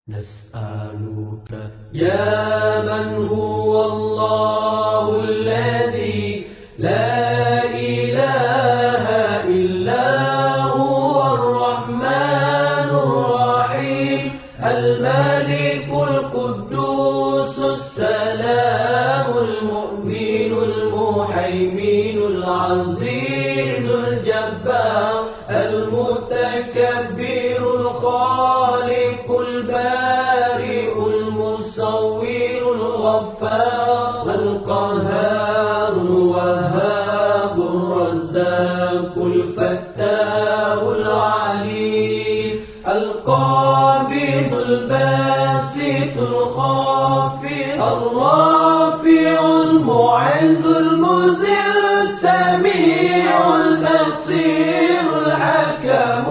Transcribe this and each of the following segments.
نسألك يا من هو الله الذي لا إله إلا هو الرحمن الرحيم الملك القدوس السلام المؤمن المهيمن العزيز الجبار المتكبر الخالق البارئ المصور الغفار القهار الوهاب الرزاق الفتاح العليم القابض الباسط الخافض الرافع المعز المذل السميع البصير الحكم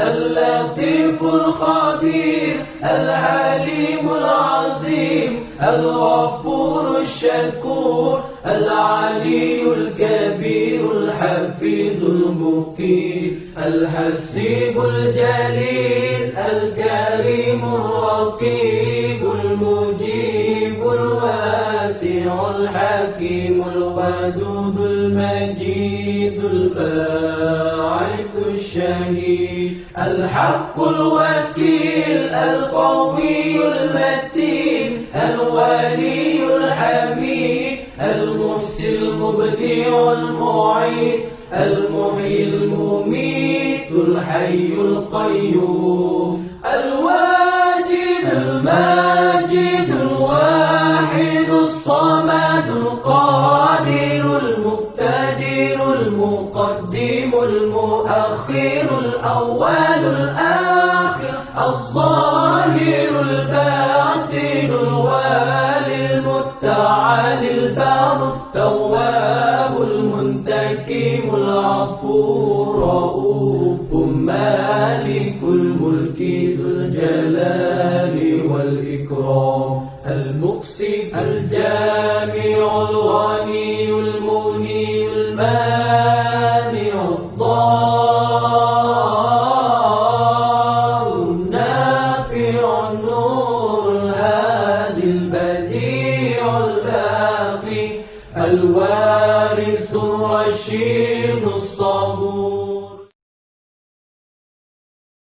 اللطيف الخبير العليم العظيم الغفور الشكور العلي الكبير الحفيظ المقيت الحسيب الجليل الكريم الرقيب المجيب الواسع الحكيم الودود المجيد الباعث الشهيد الحق الوكيل القوي المتين الولي الحميد المحسن المبدع المعيد المحيي المميت الحي القيوم الواجد الماجد الواحد الصمد القادر المقتدر المقدم المؤخر الأول الآخر الظاهر الباطن الوالي المتعالي البار التواب المنتقم العفو الرؤوف مالك الملك ذو الجلال والإكرام المقسط الجامع الغني المغني المانع الضار النافع النور الهادي البديع الباقي الوارث الرشيد